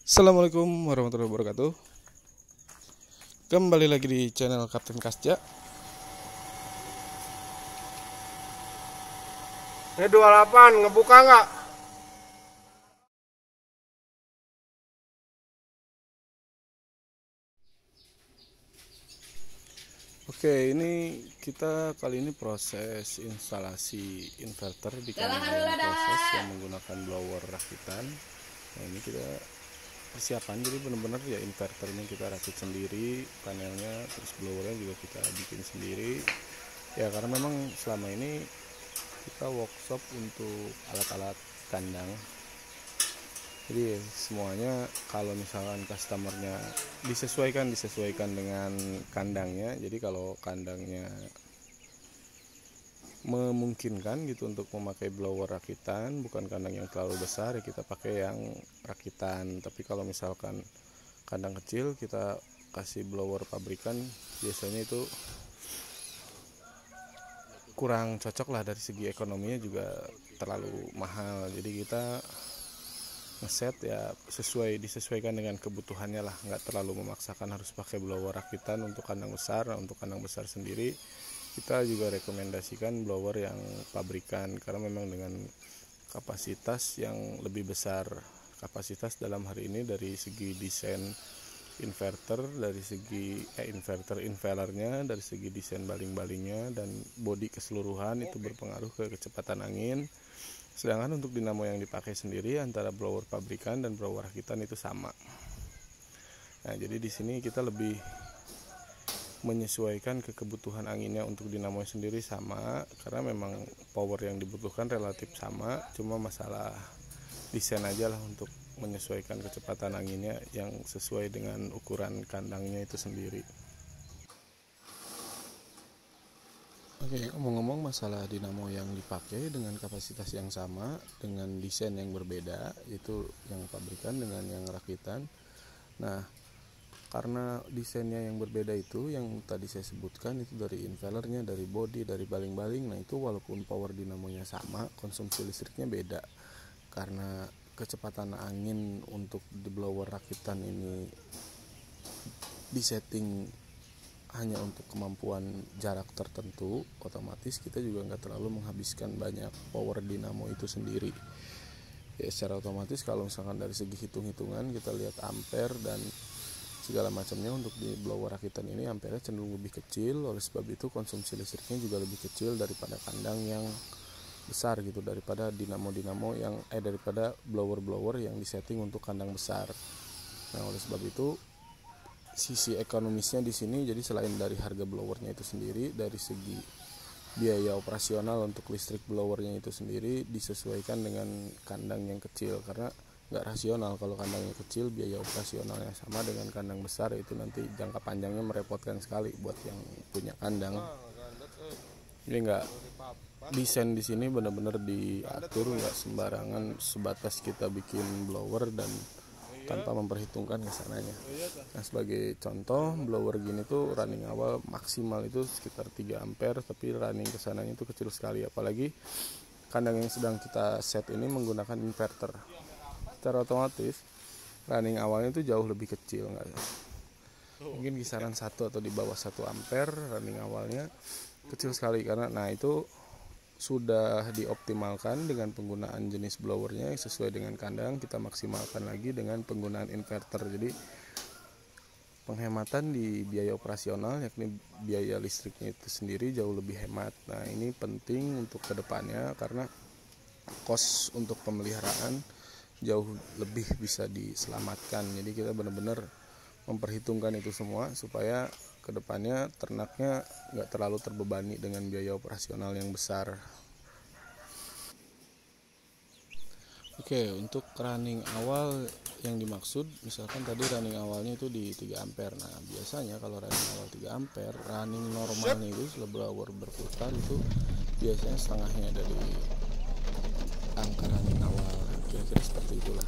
Assalamualaikum warahmatullahi wabarakatuh. Kembali lagi di channel Kapten Kasja. Ini 28 ngebuka nggak? Oke, ini kita kali ini proses instalasi inverter di kandang proses yang menggunakan blower rakitan. Nah, ini kita persiapan, jadi benar-benar ya inverternya kita rakit sendiri, panelnya, terus blowernya juga kita bikin sendiri. Ya karena memang selama ini kita workshop untuk alat-alat kandang. Jadi semuanya kalau misalkan customernya disesuaikan dengan kandangnya. Jadi kalau kandangnya memungkinkan gitu untuk memakai blower rakitan, bukan kandang yang terlalu besar, ya kita pakai yang rakitan. Tapi kalau misalkan kandang kecil, kita kasih blower pabrikan, biasanya itu kurang cocok lah, dari segi ekonominya juga terlalu mahal. Jadi kita ngeset ya disesuaikan dengan kebutuhannya lah, nggak terlalu memaksakan harus pakai blower rakitan untuk kandang besar. Nah, untuk kandang besar sendiri kita juga rekomendasikan blower yang pabrikan, karena memang dengan kapasitas yang lebih besar. Kapasitas dalam hari ini dari segi desain inverter, dari segi inverternya, dari segi desain baling-balingnya dan bodi keseluruhan itu berpengaruh ke kecepatan angin. Sedangkan untuk dinamo yang dipakai sendiri antara blower pabrikan dan blower rakitan itu sama. Nah, jadi di sini kita lebih menyesuaikan ke kebutuhan anginnya. Untuk dinamo sendiri sama, karena memang power yang dibutuhkan relatif sama, cuma masalah desain aja lah untuk menyesuaikan kecepatan anginnya yang sesuai dengan ukuran kandangnya itu sendiri. Oke, ngomong-ngomong masalah dinamo yang dipakai dengan kapasitas yang sama, dengan desain yang berbeda, itu yang pabrikan dengan yang rakitan. Nah, karena desainnya yang berbeda itu, yang tadi saya sebutkan itu dari inverternya, dari bodi, dari baling-baling. Nah, itu walaupun power dinamonya sama, konsumsi listriknya beda. Karena kecepatan angin untuk di blower rakitan ini disetting hanya untuk kemampuan jarak tertentu, otomatis kita juga nggak terlalu menghabiskan banyak power dinamo itu sendiri. Ya secara otomatis kalau misalkan dari segi hitung-hitungan kita lihat ampere dan segala macamnya, untuk di blower rakitan ini ampere cenderung lebih kecil. Oleh sebab itu konsumsi listriknya juga lebih kecil daripada kandang yang besar gitu, daripada dinamo-dinamo yang daripada blower-blower yang disetting untuk kandang besar. Nah, oleh sebab itu sisi ekonomisnya di sini, jadi selain dari harga blowernya itu sendiri, dari segi biaya operasional untuk listrik blowernya itu sendiri disesuaikan dengan kandang yang kecil, karena nggak rasional kalau kandangnya kecil biaya operasionalnya sama dengan kandang besar. Itu nanti jangka panjangnya merepotkan sekali buat yang punya kandang. Ini nggak, desain di sini benar-benar diatur, nggak sembarangan sebatas kita bikin blower dan tanpa memperhitungkan kesananya. Nah, sebagai contoh, blower gini tuh running awal maksimal itu sekitar 3 ampere, tapi running kesananya itu kecil sekali. Apalagi kandang yang sedang kita set ini menggunakan inverter, secara otomatis running awalnya itu jauh lebih kecil, mungkin kisaran 1 atau di bawah 1 ampere running awalnya, kecil sekali. Karena nah itu sudah dioptimalkan dengan penggunaan jenis blowernya yang sesuai dengan kandang, kita maksimalkan lagi dengan penggunaan inverter. Jadi penghematan di biaya operasional, yakni biaya listriknya itu sendiri jauh lebih hemat. Nah, ini penting untuk kedepannya karena kos untuk pemeliharaan jauh lebih bisa diselamatkan. Jadi kita benar-benar memperhitungkan itu semua supaya kedepannya ternaknya nggak terlalu terbebani dengan biaya operasional yang besar. Oke, untuk running awal yang dimaksud, misalkan tadi running awalnya itu di 3 ampere. Nah, biasanya kalau running awal 3 ampere, running normalnya itu setelah blower berputar itu biasanya setengahnya dari angka running awal, kira-kira seperti itulah.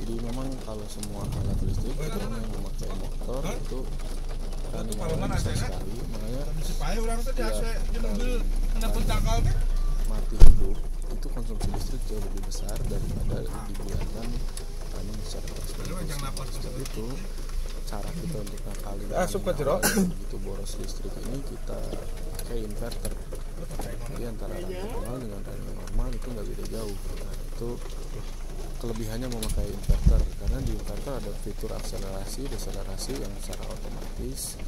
Jadi memang kalau semua alat listrik yang memakai motor itu running awalnya besar sekali, makanya setiap kali mati hidup itu konsumsi listrik jauh lebih besar daripada dibiarkan running secara terus-menerus. Sebab itu cara kita untuk ngakalin begitu boros listrik ini kita pakai inverter. Jadi antara running normal dengan running normal itu nggak beda jauh. Nah, itu kelebihannya memakai inverter, karena di inverter ada fitur akselerasi, deselerasi yang secara otomatis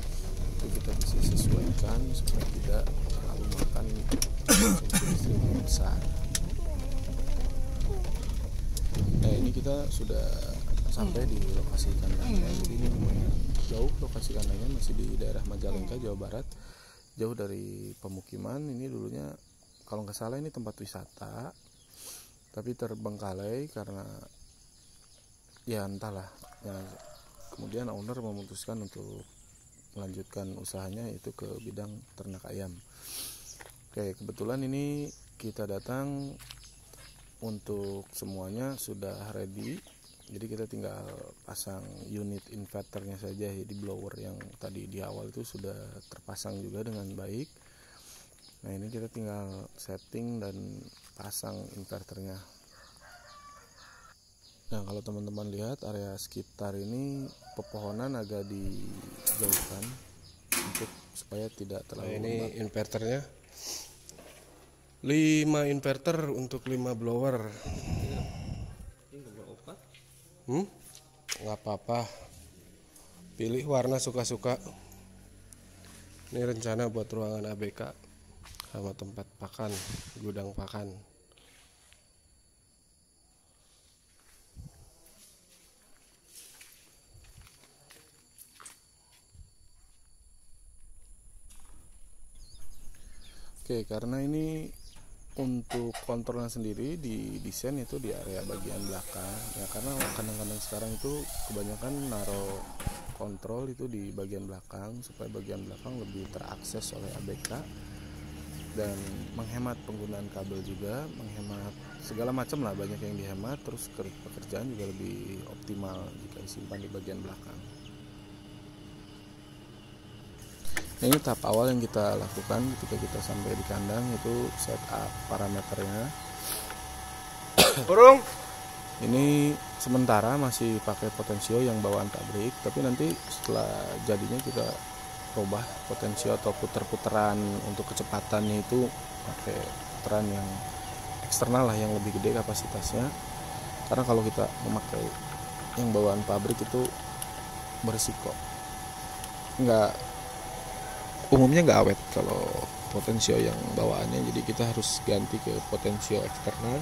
itu kita bisa sesuaikan supaya tidak terlalu makan konsumsi listrik yang besar. Nah, ini kita sudah sampai di lokasi kandangnya. Jadi ini lumayan jauh, lokasi kandangnya masih di daerah Majalengka, Jawa Barat, jauh dari pemukiman. Ini dulunya kalau nggak salah ini tempat wisata, tapi terbengkalai karena ya entahlah ya, kemudian owner memutuskan untuk melanjutkan usahanya itu ke bidang ternak ayam. Oke, kebetulan ini kita datang untuk semuanya sudah ready, jadi kita tinggal pasang unit inverternya saja. Di blower yang tadi di awal itu sudah terpasang juga dengan baik. Nah, ini kita tinggal setting dan pasang inverternya. Nah, kalau teman-teman lihat area sekitar ini pepohonan agak dijauhkan untuk supaya tidak terlalu ini lembab. Inverternya 5 inverter untuk 5 blower. Nggak apa-apa, pilih warna suka-suka. Ini rencana buat ruangan ABK sama tempat pakan, gudang pakan. Oke, karena ini untuk kontrolnya sendiri di desain itu di area bagian belakang ya, karena kandang-kandang sekarang itu kebanyakan naruh kontrol itu di bagian belakang supaya bagian belakang lebih terakses oleh ABK dan menghemat penggunaan kabel juga, menghemat segala macam lah, banyak yang dihemat. Terus pekerjaan juga lebih optimal jika disimpan di bagian belakang. Nah, ini tahap awal yang kita lakukan ketika kita sampai di kandang, itu setup parameternya. Burung. Ini sementara masih pakai potensio yang bawaan pabrik, tapi nanti setelah jadinya kita ubah potensio atau puter-puteran untuk kecepatannya itu pakai puteran yang eksternal lah, yang lebih gede kapasitasnya. Karena kalau kita memakai yang bawaan pabrik itu berisiko umumnya nggak awet kalau potensio yang bawaannya, jadi kita harus ganti ke potensio eksternal.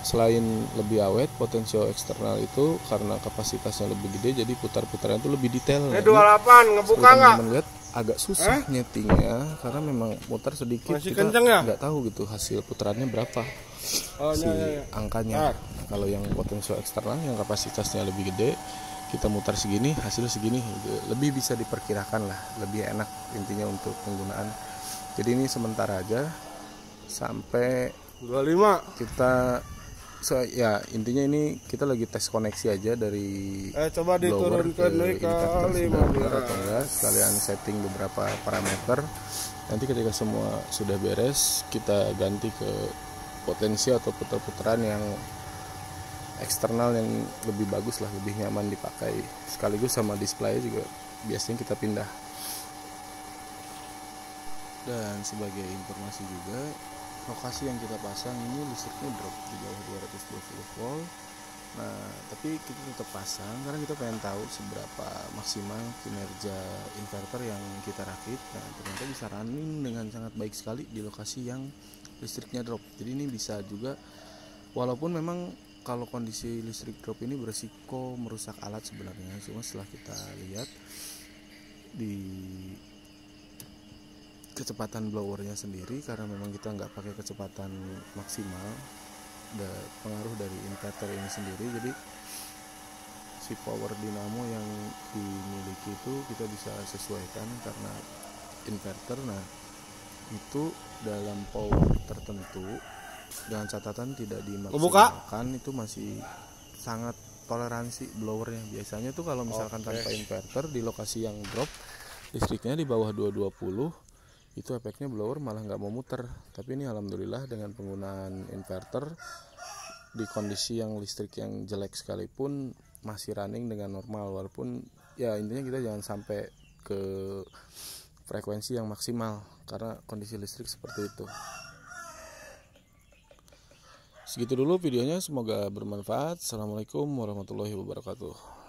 Selain lebih awet, potensio eksternal itu karena kapasitasnya lebih gede, jadi putar-putaran itu lebih detail. 28 ngebuka nggak? Lihat agak susah nyetingnya karena memang mutar sedikit, masih kita kenceng ya? nggak tahu gitu hasil putarannya berapa angkanya. Kalau yang potensio eksternal yang kapasitasnya lebih gede, kita mutar segini, hasil segini, lebih bisa diperkirakan lah, lebih enak intinya untuk penggunaan. Jadi ini sementara aja sampai 25 kita ya intinya ini kita lagi tes koneksi aja dari coba diturunkan ke 5 atau enggak, sekalian setting beberapa parameter. Nanti ketika semua sudah beres, kita ganti ke potensi atau putar-putaran yang eksternal yang lebih bagus lah, lebih nyaman dipakai, sekaligus sama display juga biasanya kita pindah. Dan sebagai informasi juga, lokasi yang kita pasang ini listriknya drop di bawah 220 volt. Nah, tapi kita tetap pasang karena kita pengen tahu seberapa maksimal kinerja inverter yang kita rakit. Nah, ternyata bisa running dengan sangat baik sekali di lokasi yang listriknya drop. Jadi ini bisa juga, walaupun memang kalau kondisi listrik drop ini beresiko merusak alat sebenarnya, cuma setelah kita lihat di kecepatan blowernya sendiri, karena memang kita nggak pakai kecepatan maksimal, ada pengaruh dari inverter ini sendiri. Jadi si power dinamo yang dimiliki itu kita bisa sesuaikan karena inverter. Nah, itu dalam power tertentu dengan catatan tidak dimaksimalkan, itu masih sangat toleransi blowernya. Biasanya tuh kalau misalkan tanpa inverter di lokasi yang drop listriknya di bawah 220, itu efeknya blower malah nggak mau muter. Tapi ini alhamdulillah dengan penggunaan inverter di kondisi yang listrik yang jelek sekalipun masih running dengan normal, walaupun ya intinya kita jangan sampai ke frekuensi yang maksimal karena kondisi listrik seperti itu. Segitu dulu videonya, semoga bermanfaat. Assalamualaikum warahmatullahi wabarakatuh.